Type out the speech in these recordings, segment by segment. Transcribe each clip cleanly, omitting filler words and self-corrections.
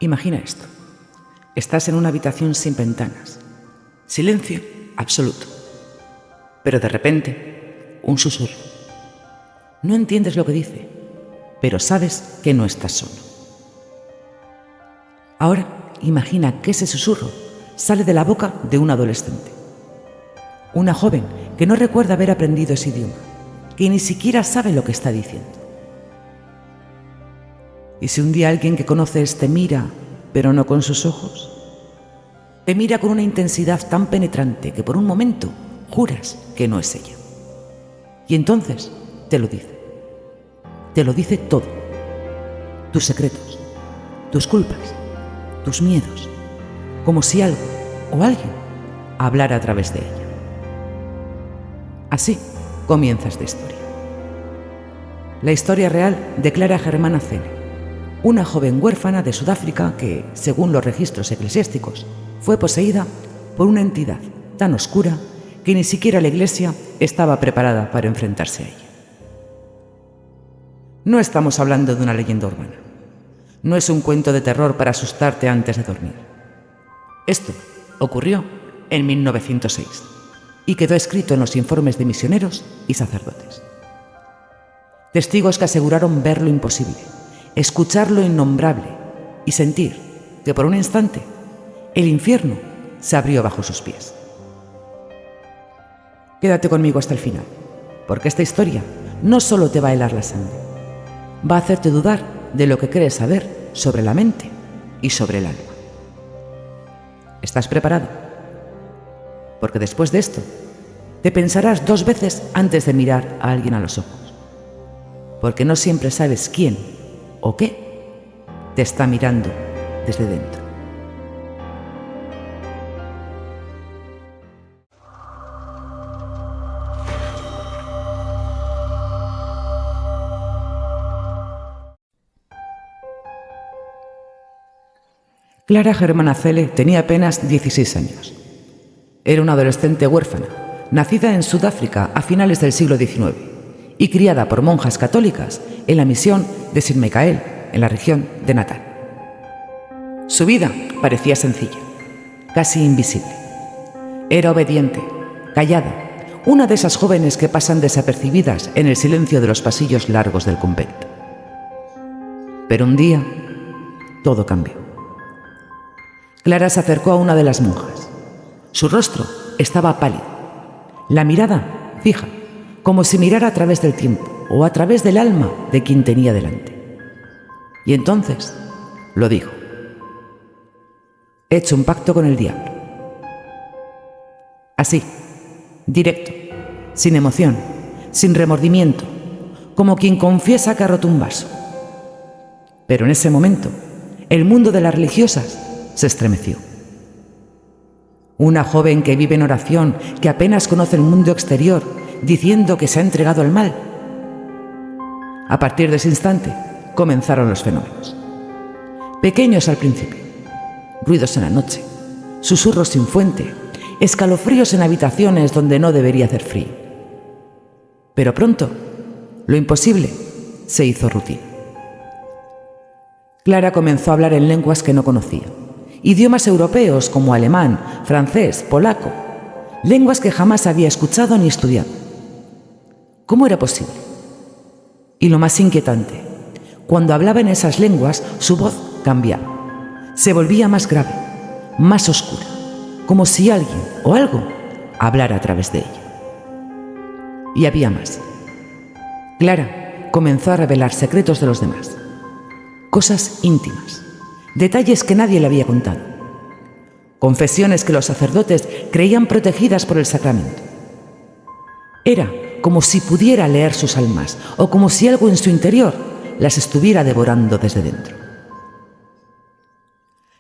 Imagina esto. Estás en una habitación sin ventanas. Silencio absoluto. Pero de repente, un susurro. No entiendes lo que dice, pero sabes que no estás solo. Ahora, imagina que ese susurro sale de la boca de un adolescente. Una joven que no recuerda haber aprendido ese idioma, que ni siquiera sabe lo que está diciendo. ¿Y si un día alguien que conoces te mira, pero no con sus ojos? Te mira con una intensidad tan penetrante que por un momento juras que no es ella. Y entonces te lo dice. Te lo dice todo. Tus secretos, tus culpas, tus miedos, como si algo o alguien hablara a través de ella. Así comienza esta historia. La historia real de Clara Germana Cele, una joven huérfana de Sudáfrica que, según los registros eclesiásticos, fue poseída por una entidad tan oscura que ni siquiera la Iglesia estaba preparada para enfrentarse a ella. No estamos hablando de una leyenda urbana. No es un cuento de terror para asustarte antes de dormir. Esto ocurrió en 1906 y quedó escrito en los informes de misioneros y sacerdotes. Testigos que aseguraron ver lo imposible, escuchar lo innombrable y sentir que por un instante el infierno se abrió bajo sus pies. Quédate conmigo hasta el final, porque esta historia no solo te va a helar la sangre, va a hacerte dudar de lo que crees saber sobre la mente y sobre el alma. ¿Estás preparado? Porque después de esto, te pensarás 2 veces antes de mirar a alguien a los ojos, porque no siempre sabes quién o qué te está mirando desde dentro. Clara Germana Cele tenía apenas 16 años. Era una adolescente huérfana, nacida en Sudáfrica a finales del siglo XIX y criada por monjas católicas en la misión de Sint Michael, en la región de Natal. Su vida parecía sencilla, casi invisible. Era obediente, callada, una de esas jóvenes que pasan desapercibidas en el silencio de los pasillos largos del convento. Pero un día, todo cambió. Clara se acercó a una de las monjas. Su rostro estaba pálido, la mirada fija, como si mirara a través del tiempo o a través del alma de quien tenía delante. Y entonces lo dijo: he hecho un pacto con el diablo. Así, directo, sin emoción, sin remordimiento, como quien confiesa que ha roto un vaso. Pero en ese momento, el mundo de las religiosas se estremeció. Una joven que vive en oración, que apenas conoce el mundo exterior, diciendo que se ha entregado al mal. A partir de ese instante, comenzaron los fenómenos. Pequeños al principio, ruidos en la noche, susurros sin fuente, escalofríos en habitaciones donde no debería hacer frío. Pero pronto, lo imposible se hizo rutina. Clara comenzó a hablar en lenguas que no conocía, idiomas europeos como alemán, francés, polaco, lenguas que jamás había escuchado ni estudiado. ¿Cómo era posible? Y lo más inquietante, cuando hablaba en esas lenguas, su voz cambiaba, se volvía más grave, más oscura, como si alguien o algo hablara a través de ella. Y había más. Clara comenzó a revelar secretos de los demás, cosas íntimas, detalles que nadie le había contado, confesiones que los sacerdotes creían protegidas por el sacramento. Era como si pudiera leer sus almas o como si algo en su interior las estuviera devorando desde dentro.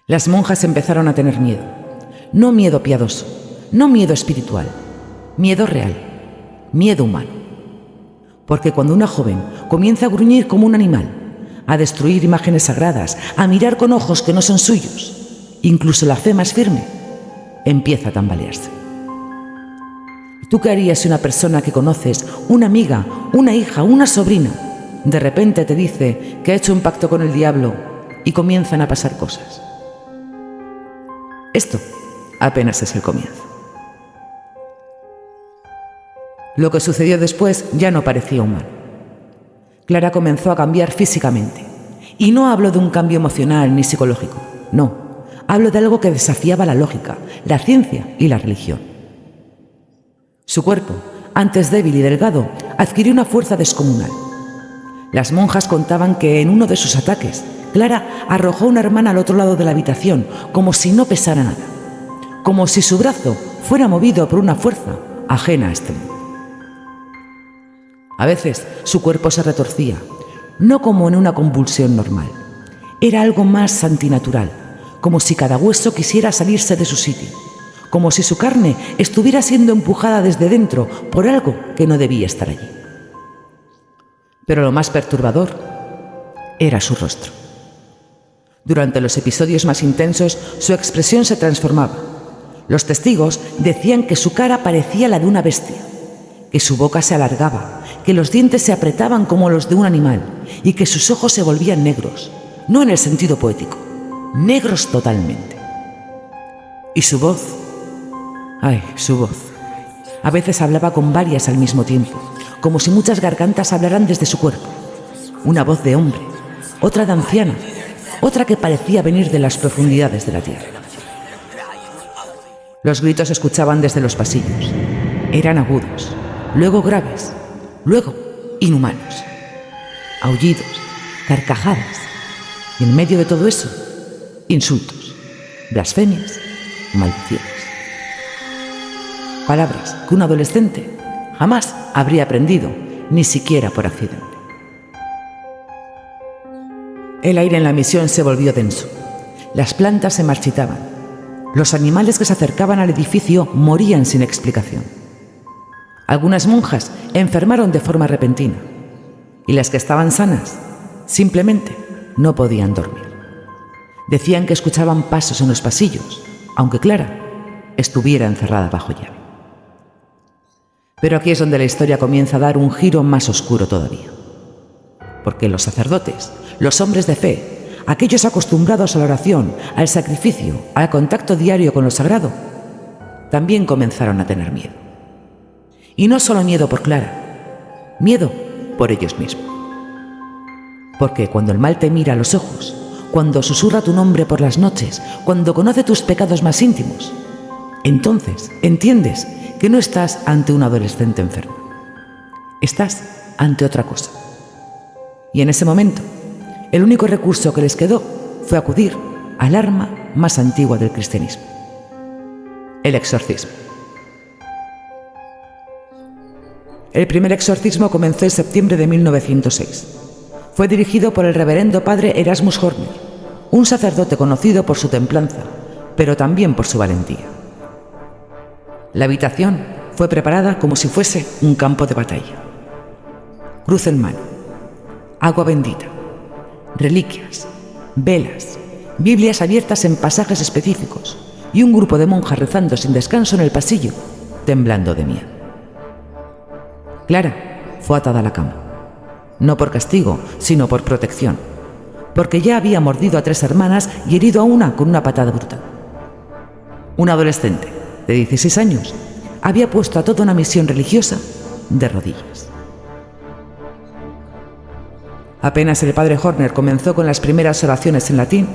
Las monjas empezaron a tener miedo, no miedo piadoso, no miedo espiritual, miedo real, miedo humano. Porque cuando una joven comienza a gruñir como un animal, a destruir imágenes sagradas, a mirar con ojos que no son suyos, incluso la fe más firme empieza a tambalearse. ¿Tú qué harías si una persona que conoces, una amiga, una hija, una sobrina, de repente te dice que ha hecho un pacto con el diablo y comienzan a pasar cosas. Esto apenas es el comienzo. Lo que sucedió después ya no parecía humano. Clara comenzó a cambiar físicamente. Y no hablo de un cambio emocional ni psicológico, no. Hablo de algo que desafiaba la lógica, la ciencia y la religión. Su cuerpo, antes débil y delgado, adquirió una fuerza descomunal. Las monjas contaban que en uno de sus ataques, Clara arrojó a una hermana al otro lado de la habitación, como si no pesara nada, como si su brazo fuera movido por una fuerza ajena a este mundo. A veces su cuerpo se retorcía, no como en una convulsión normal. Era algo más antinatural, como si cada hueso quisiera salirse de su sitio, como si su carne estuviera siendo empujada desde dentro por algo que no debía estar allí. Pero lo más perturbador era su rostro. Durante los episodios más intensos, su expresión se transformaba. Los testigos decían que su cara parecía la de una bestia, que su boca se alargaba, que los dientes se apretaban como los de un animal y que sus ojos se volvían negros, no en el sentido poético, negros totalmente. Y su voz, su voz. A veces hablaba con varias al mismo tiempo, como si muchas gargantas hablaran desde su cuerpo. Una voz de hombre, otra de anciana, otra que parecía venir de las profundidades de la tierra. Los gritos se escuchaban desde los pasillos. Eran agudos, luego graves, luego inhumanos. Aullidos, carcajadas, y en medio de todo eso, insultos, blasfemias, maldiciones. Palabras que un adolescente jamás habría aprendido, ni siquiera por accidente. El aire en la misión se volvió denso. Las plantas se marchitaban. Los animales que se acercaban al edificio morían sin explicación. Algunas monjas enfermaron de forma repentina y las que estaban sanas simplemente no podían dormir. Decían que escuchaban pasos en los pasillos, aunque Clara estuviera encerrada bajo llave. Pero aquí es donde la historia comienza a dar un giro más oscuro todavía. Porque los sacerdotes, los hombres de fe, aquellos acostumbrados a la oración, al sacrificio, al contacto diario con lo sagrado, también comenzaron a tener miedo. Y no solo miedo por Clara, miedo por ellos mismos. Porque cuando el mal te mira a los ojos, cuando susurra tu nombre por las noches, cuando conoce tus pecados más íntimos, entonces entiendes que no estás ante un adolescente enfermo. Estás ante otra cosa. Y en ese momento, el único recurso que les quedó fue acudir al arma más antigua del cristianismo: el exorcismo. El primer exorcismo comenzó en septiembre de 1906. Fue dirigido por el reverendo padre Erasmus Horner, un sacerdote conocido por su templanza, pero también por su valentía. La habitación fue preparada como si fuese un campo de batalla. Cruz en mano, agua bendita, reliquias, velas, Biblias abiertas en pasajes específicos y un grupo de monjas rezando sin descanso en el pasillo, temblando de miedo. Clara fue atada a la cama, no por castigo, sino por protección, porque ya había mordido a 3 hermanas y herido a una con una patada brutal. Un adolescente de 16 años había puesto a toda una misión religiosa de rodillas. Apenas el padre Horner comenzó con las primeras oraciones en latín,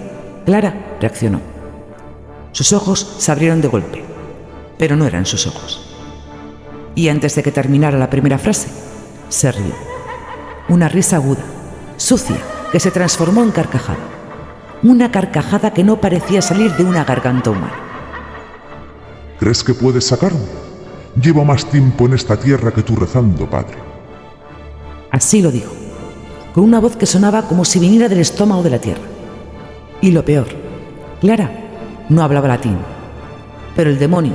Clara reaccionó. Sus ojos se abrieron de golpe, pero no eran sus ojos. Y antes de que terminara la primera frase, se rió. Una risa aguda, sucia, que se transformó en carcajada. Una carcajada que no parecía salir de una garganta humana. ¿Crees que puedes sacarme? Llevo más tiempo en esta tierra que tú rezando, padre. Así lo dijo, con una voz que sonaba como si viniera del estómago de la tierra. Y lo peor, Clara no hablaba latín, pero el demonio,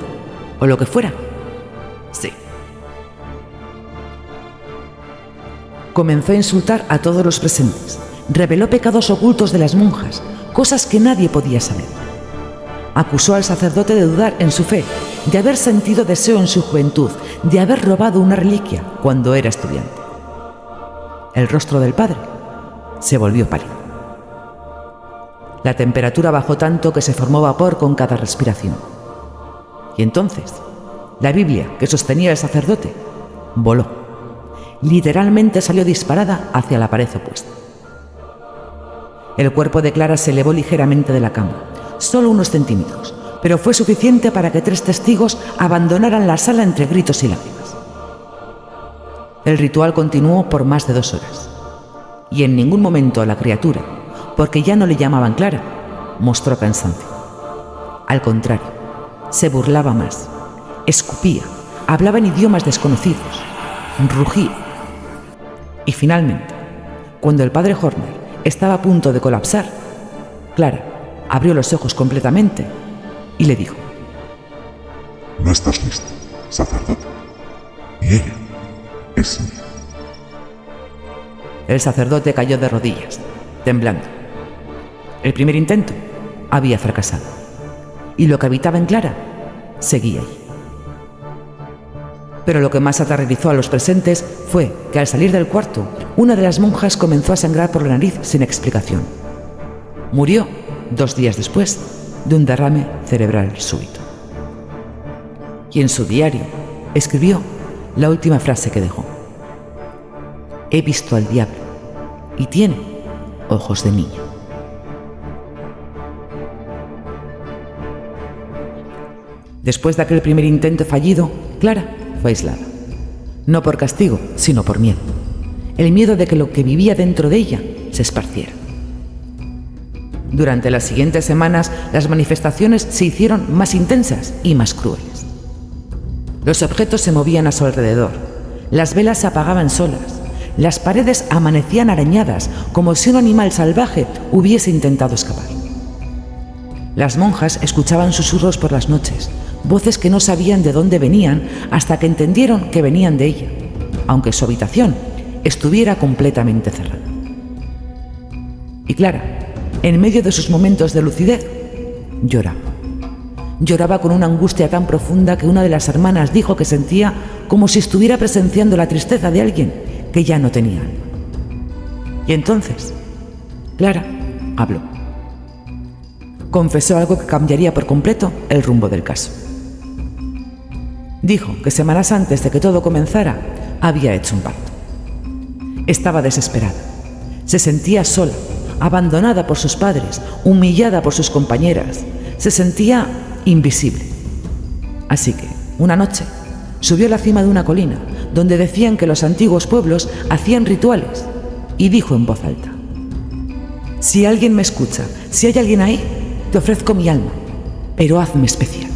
o lo que fuera, sí. Comenzó a insultar a todos los presentes, reveló pecados ocultos de las monjas, cosas que nadie podía saber. Acusó al sacerdote de dudar en su fe, de haber sentido deseo en su juventud, de haber robado una reliquia cuando era estudiante. El rostro del padre se volvió pálido. La temperatura bajó tanto que se formó vapor con cada respiración. Y entonces, la Biblia que sostenía el sacerdote voló. Literalmente salió disparada hacia la pared opuesta. El cuerpo de Clara se elevó ligeramente de la cama, solo unos centímetros, pero fue suficiente para que 3 testigos abandonaran la sala entre gritos y lágrimas. El ritual continuó por más de 2 horas, y en ningún momento la criatura, porque ya no le llamaban Clara, mostró cansancio. Al contrario, se burlaba más, escupía, hablaba en idiomas desconocidos, rugía. Y finalmente, cuando el padre Horner estaba a punto de colapsar, Clara abrió los ojos completamente y le dijo: No estás listo, sacerdote. Y ella es mía. El sacerdote cayó de rodillas, temblando. El primer intento había fracasado, y lo que habitaba en Clara seguía allí. Pero lo que más aterrorizó a los presentes fue que al salir del cuarto, una de las monjas comenzó a sangrar por la nariz sin explicación. Murió 2 días después de un derrame cerebral súbito. Y en su diario escribió la última frase que dejó: He visto al diablo y tiene ojos de niño. Después de aquel primer intento fallido, Clara fue aislada. No por castigo, sino por miedo. El miedo de que lo que vivía dentro de ella se esparciera. Durante las siguientes semanas, las manifestaciones se hicieron más intensas y más crueles. Los objetos se movían a su alrededor, las velas se apagaban solas, las paredes amanecían arañadas como si un animal salvaje hubiese intentado escapar. Las monjas escuchaban susurros por las noches, voces que no sabían de dónde venían hasta que entendieron que venían de ella, aunque su habitación estuviera completamente cerrada. Y Clara, en medio de sus momentos de lucidez, lloraba. Lloraba con una angustia tan profunda que una de las hermanas dijo que sentía como si estuviera presenciando la tristeza de alguien que ya no tenía alma. Y entonces, Clara habló. Confesó algo que cambiaría por completo el rumbo del caso. Dijo que semanas antes de que todo comenzara, había hecho un pacto. Estaba desesperada. Se sentía sola, abandonada por sus padres, humillada por sus compañeras. Se sentía invisible. Así que, una noche, subió a la cima de una colina, donde decían que los antiguos pueblos hacían rituales, y dijo en voz alta: Si alguien me escucha, si hay alguien ahí, te ofrezco mi alma, pero hazme especial.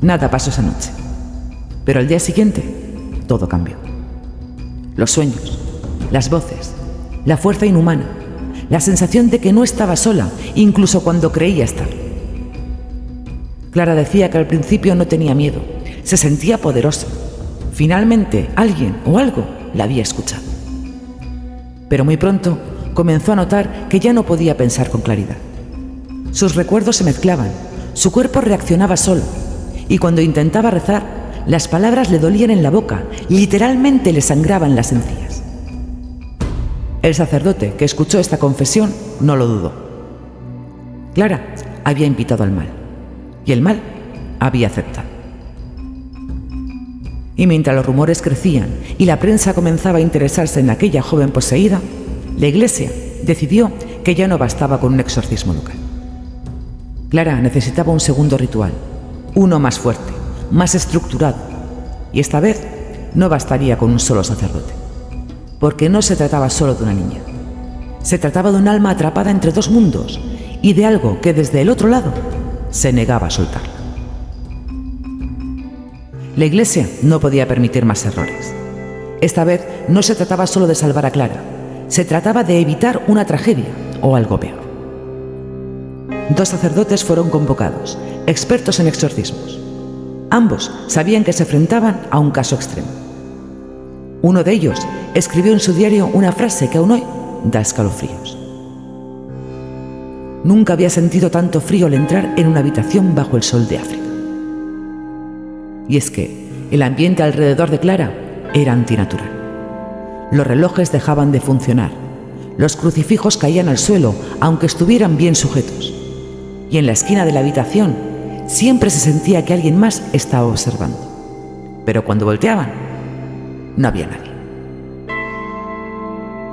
Nada pasó esa noche, pero al día siguiente todo cambió. Los sueños, las voces, la fuerza inhumana, la sensación de que no estaba sola, incluso cuando creía estar. Clara decía que al principio no tenía miedo, se sentía poderosa. Finalmente alguien o algo la había escuchado. Pero muy pronto comenzó a notar que ya no podía pensar con claridad. Sus recuerdos se mezclaban, su cuerpo reaccionaba solo, y cuando intentaba rezar, las palabras le dolían en la boca, literalmente le sangraban las encías. El sacerdote que escuchó esta confesión no lo dudó. Clara había invitado al mal, y el mal había aceptado. Y mientras los rumores crecían y la prensa comenzaba a interesarse en aquella joven poseída, la Iglesia decidió que ya no bastaba con un exorcismo local. Clara necesitaba un segundo ritual, uno más fuerte, más estructurado, y esta vez no bastaría con un solo sacerdote, porque no se trataba solo de una niña. Se trataba de un alma atrapada entre 2 mundos y de algo que desde el otro lado se negaba a soltarla. La Iglesia no podía permitir más errores. Esta vez no se trataba solo de salvar a Clara, se trataba de evitar una tragedia o algo peor. 2 sacerdotes fueron convocados, expertos en exorcismos. Ambos sabían que se enfrentaban a un caso extremo. Uno de ellos escribió en su diario una frase que aún hoy da escalofríos. Nunca había sentido tanto frío al entrar en una habitación bajo el sol de África. Y es que el ambiente alrededor de Clara era antinatural. Los relojes dejaban de funcionar, Los crucifijos caían al suelo, aunque estuvieran bien sujetos. Y en la esquina de la habitación siempre se sentía que alguien más estaba observando. Pero cuando volteaban, no había nadie.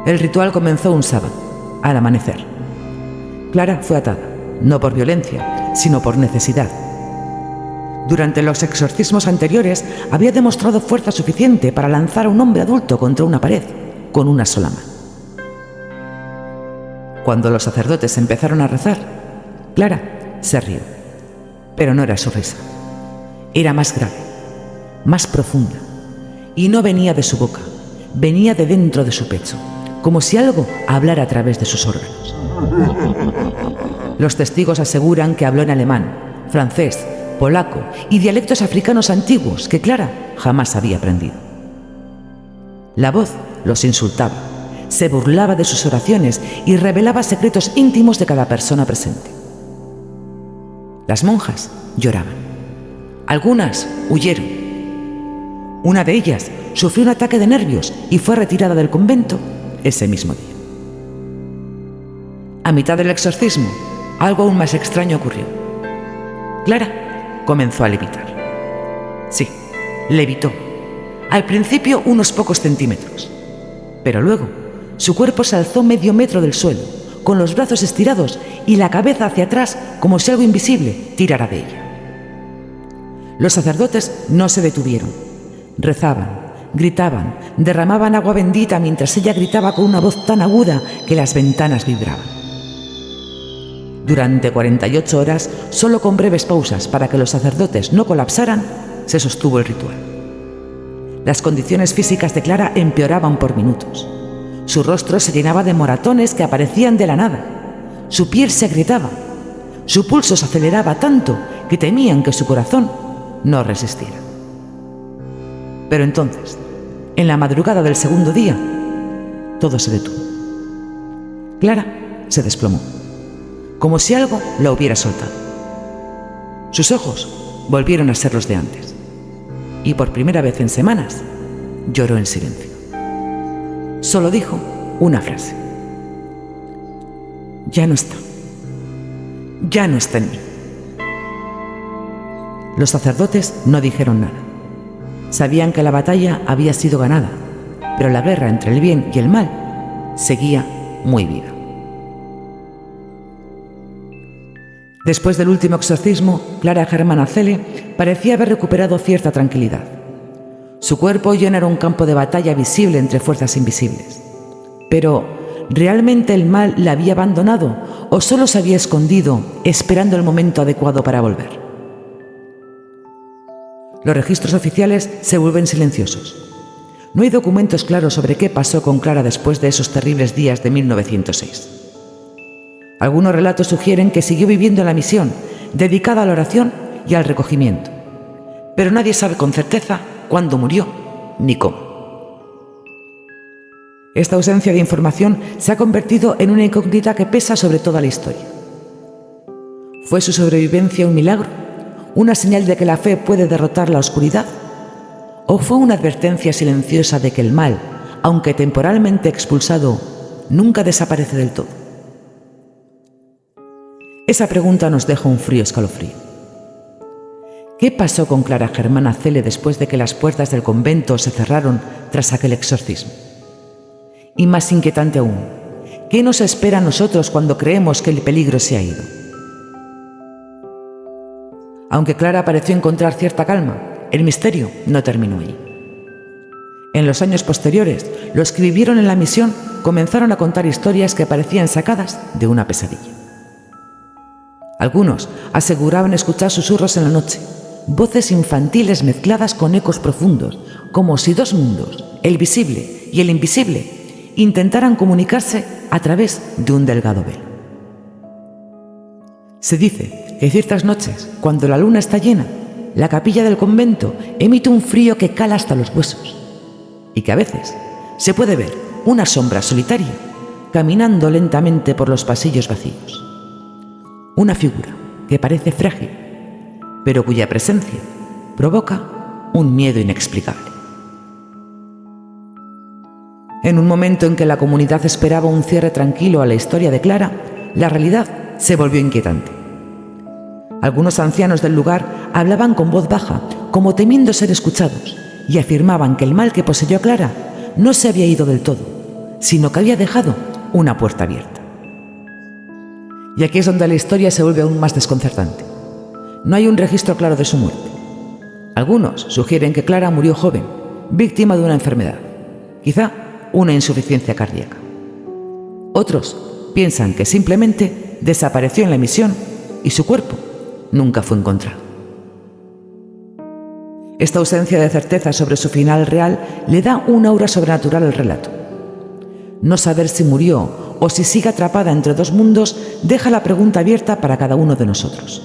El ritual comenzó un sábado, al amanecer. Clara fue atada, no por violencia, sino por necesidad. Durante los exorcismos anteriores había demostrado fuerza suficiente para lanzar a un hombre adulto contra una pared con una sola mano. Cuando los sacerdotes empezaron a rezar, Clara se rió, pero no era su risa. Era más grave, más profunda, y no venía de su boca, venía de dentro de su pecho, como si algo hablara a través de sus órganos. Los testigos aseguran que habló en alemán, francés, polaco y dialectos africanos antiguos que Clara jamás había aprendido. La voz los insultaba, se burlaba de sus oraciones y revelaba secretos íntimos de cada persona presente. Las monjas lloraban. Algunas huyeron. Una de ellas sufrió un ataque de nervios y fue retirada del convento ese mismo día. A mitad del exorcismo, algo aún más extraño ocurrió. Clara comenzó a levitar. Sí, levitó. Al principio unos pocos centímetros, pero luego su cuerpo se alzó medio metro del suelo, con los brazos estirados y la cabeza hacia atrás como si algo invisible tirara de ella. Los sacerdotes no se detuvieron. Rezaban, gritaban, derramaban agua bendita mientras ella gritaba con una voz tan aguda que las ventanas vibraban. Durante 48 horas, solo con breves pausas para que los sacerdotes no colapsaran, se sostuvo el ritual. Las condiciones físicas de Clara empeoraban por minutos. Su rostro se llenaba de moratones que aparecían de la nada. Su piel se agrietaba. Su pulso se aceleraba tanto que temían que su corazón no resistiera. Pero entonces, en la madrugada del segundo día, todo se detuvo. Clara se desplomó, como si algo la hubiera soltado. Sus ojos volvieron a ser los de antes, y por primera vez en semanas lloró en silencio. Solo dijo una frase: ya no está en mí. Los sacerdotes no dijeron nada. Sabían que la batalla había sido ganada, pero la guerra entre el bien y el mal seguía muy viva. Después del último exorcismo, Clara Germana Celle parecía haber recuperado cierta tranquilidad. Su cuerpo ya no era un campo de batalla visible entre fuerzas invisibles. Pero, ¿realmente el mal la había abandonado o solo se había escondido esperando el momento adecuado para volver? Los registros oficiales se vuelven silenciosos. No hay documentos claros sobre qué pasó con Clara después de esos terribles días de 1906. Algunos relatos sugieren que siguió viviendo en la misión, dedicada a la oración y al recogimiento. Pero nadie sabe con certeza cuándo murió ni cómo. Esta ausencia de información se ha convertido en una incógnita que pesa sobre toda la historia. ¿Fue su sobrevivencia un milagro? ¿Una señal de que la fe puede derrotar la oscuridad? ¿O fue una advertencia silenciosa de que el mal, aunque temporalmente expulsado, nunca desaparece del todo? Esa pregunta nos deja un frío escalofrío. ¿Qué pasó con Clara Germana Celle después de que las puertas del convento se cerraron tras aquel exorcismo? Y más inquietante aún, ¿qué nos espera a nosotros cuando creemos que el peligro se ha ido? Aunque Clara pareció encontrar cierta calma, el misterio no terminó ahí. En los años posteriores, los que vivieron en la misión comenzaron a contar historias que parecían sacadas de una pesadilla. Algunos aseguraban escuchar susurros en la noche, voces infantiles mezcladas con ecos profundos, como si dos mundos, el visible y el invisible, intentaran comunicarse a través de un delgado velo. Se dice que ciertas noches, cuando la luna está llena, la capilla del convento emite un frío que cala hasta los huesos, y que a veces se puede ver una sombra solitaria caminando lentamente por los pasillos vacíos. Una figura que parece frágil, pero cuya presencia provoca un miedo inexplicable. En un momento en que la comunidad esperaba un cierre tranquilo a la historia de Clara, la realidad se volvió inquietante. Algunos ancianos del lugar hablaban con voz baja, como temiendo ser escuchados, y afirmaban que el mal que poseyó a Clara no se había ido del todo, sino que había dejado una puerta abierta. Y aquí es donde la historia se vuelve aún más desconcertante. No hay un registro claro de su muerte. Algunos sugieren que Clara murió joven, víctima de una enfermedad, quizá una insuficiencia cardíaca. Otros piensan que simplemente desapareció en la misión y su cuerpo nunca fue encontrado. Esta ausencia de certeza sobre su final real le da un aura sobrenatural al relato. No saber si murió o si sigue atrapada entre dos mundos deja la pregunta abierta para cada uno de nosotros.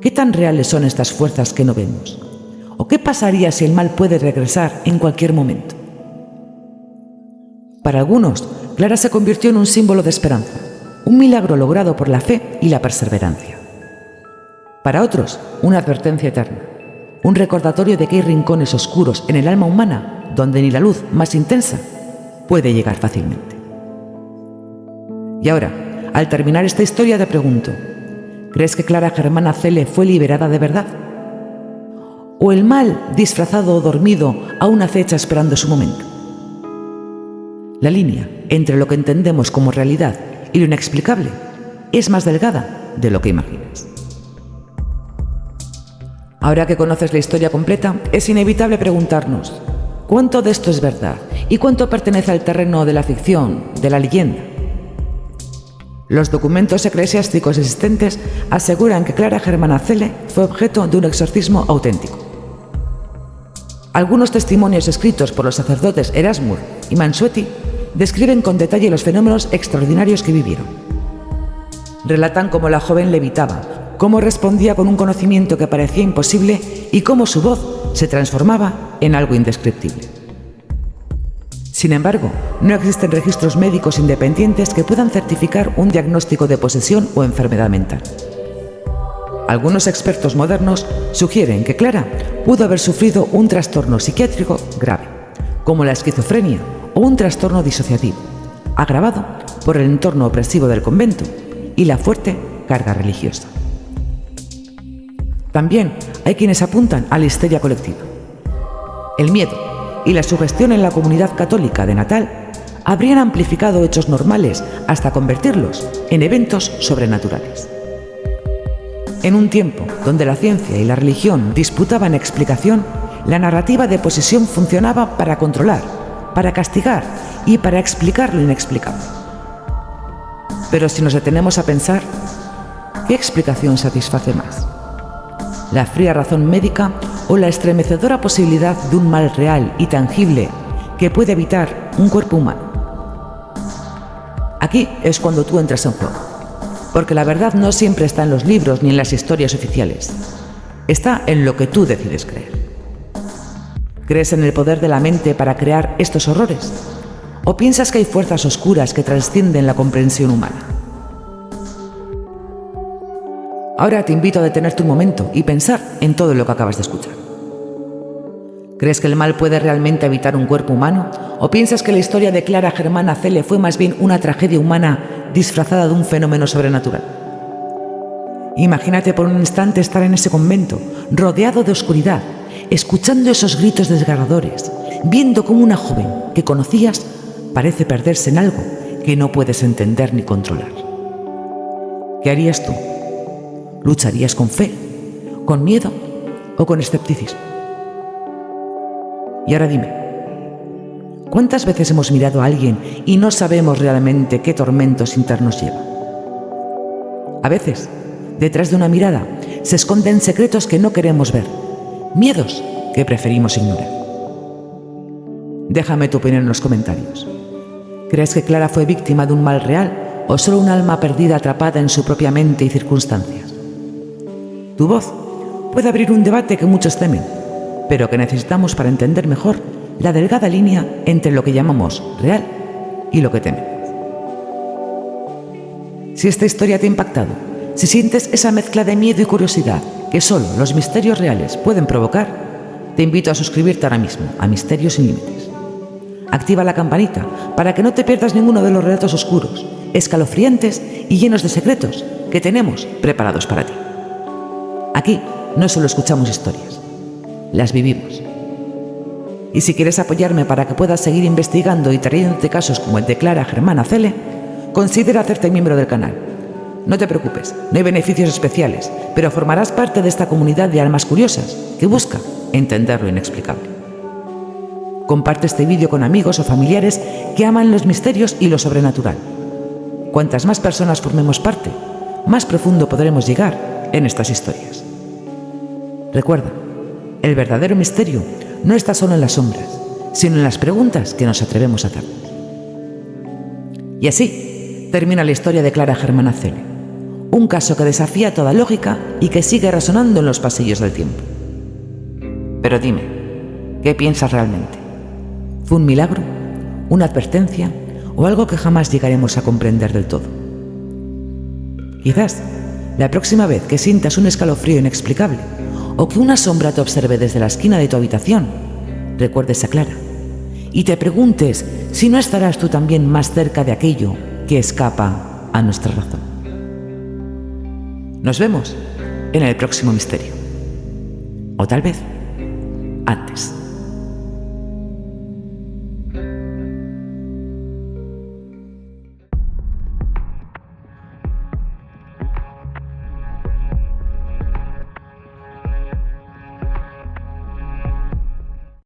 ¿Qué tan reales son estas fuerzas que no vemos? ¿O qué pasaría si el mal puede regresar en cualquier momento? Para algunos, Clara se convirtió en un símbolo de esperanza, un milagro logrado por la fe y la perseverancia. Para otros, una advertencia eterna, un recordatorio de que hay rincones oscuros en el alma humana donde ni la luz más intensa puede llegar fácilmente. Y ahora, al terminar esta historia te pregunto, ¿crees que Clara Germana Cele fue liberada de verdad? ¿O el mal, disfrazado o dormido, aún acecha esperando su momento? La línea entre lo que entendemos como realidad y lo inexplicable es más delgada de lo que imaginas. Ahora que conoces la historia completa, es inevitable preguntarnos ¿cuánto de esto es verdad y cuánto pertenece al terreno de la ficción, de la leyenda? Los documentos eclesiásticos existentes aseguran que Clara Germana Cele fue objeto de un exorcismo auténtico. Algunos testimonios escritos por los sacerdotes Erasmus y Mansueti describen con detalle los fenómenos extraordinarios que vivieron. Relatan cómo la joven levitaba, cómo respondía con un conocimiento que parecía imposible y cómo su voz se transformaba en algo indescriptible. Sin embargo, no existen registros médicos independientes que puedan certificar un diagnóstico de posesión o enfermedad mental. Algunos expertos modernos sugieren que Clara pudo haber sufrido un trastorno psiquiátrico grave, como la esquizofrenia o un trastorno disociativo, agravado por el entorno opresivo del convento y la fuerte carga religiosa. También hay quienes apuntan a la histeria colectiva. El miedo y la sugestión en la comunidad católica de Natal habrían amplificado hechos normales hasta convertirlos en eventos sobrenaturales. En un tiempo donde la ciencia y la religión disputaban explicación, la narrativa de posesión funcionaba para controlar, para castigar y para explicar lo inexplicable. Pero si nos detenemos a pensar, ¿qué explicación satisface más? ¿La fría razón médica o la estremecedora posibilidad de un mal real y tangible que puede evitar un cuerpo humano? Aquí es cuando tú entras en juego, porque la verdad no siempre está en los libros ni en las historias oficiales. Está en lo que tú decides creer. ¿Crees en el poder de la mente para crear estos horrores? ¿O piensas que hay fuerzas oscuras que trascienden la comprensión humana? Ahora te invito a detenerte un momento y pensar en todo lo que acabas de escuchar. ¿Crees que el mal puede realmente habitar un cuerpo humano? ¿O piensas que la historia de Clara Germana Cele fue más bien una tragedia humana disfrazada de un fenómeno sobrenatural? Imagínate por un instante estar en ese convento, rodeado de oscuridad, escuchando esos gritos desgarradores, viendo cómo una joven que conocías parece perderse en algo que no puedes entender ni controlar. ¿Qué harías tú? ¿Lucharías con fe, con miedo o con escepticismo? Y ahora dime, ¿cuántas veces hemos mirado a alguien y no sabemos realmente qué tormentos internos lleva? A veces, detrás de una mirada, se esconden secretos que no queremos ver, miedos que preferimos ignorar. Déjame tu opinión en los comentarios. ¿Crees que Clara fue víctima de un mal real o solo un alma perdida atrapada en su propia mente y circunstancias? Tu voz puede abrir un debate que muchos temen, pero que necesitamos para entender mejor la delgada línea entre lo que llamamos real y lo que tememos. Si esta historia te ha impactado, si sientes esa mezcla de miedo y curiosidad que solo los misterios reales pueden provocar, te invito a suscribirte ahora mismo a Misterios sin Límites. activa la campanita para que no te pierdas ninguno de los relatos oscuros, escalofriantes y llenos de secretos que tenemos preparados para ti. Aquí no solo escuchamos historias, las vivimos. Y si quieres apoyarme para que puedas seguir investigando y trayéndote casos como el de Clara Germana Cele, considera hacerte miembro del canal. No te preocupes, no hay beneficios especiales, pero formarás parte de esta comunidad de almas curiosas que busca entender lo inexplicable. Comparte este vídeo con amigos o familiares que aman los misterios y lo sobrenatural. Cuantas más personas formemos parte, más profundo podremos llegar en estas historias. Recuerda, el verdadero misterio no está solo en las sombras, sino en las preguntas que nos atrevemos a hacer. Y así termina la historia de Clara Germana Cele, un caso que desafía toda lógica y que sigue resonando en los pasillos del tiempo. Pero dime, ¿qué piensas realmente? ¿Fue un milagro? ¿Una advertencia? ¿O algo que jamás llegaremos a comprender del todo? Quizás, la próxima vez que sientas un escalofrío inexplicable o que una sombra te observe desde la esquina de tu habitación, recuerdes a Clara y te preguntes si no estarás tú también más cerca de aquello que escapa a nuestra razón. Nos vemos en el próximo misterio. O tal vez antes.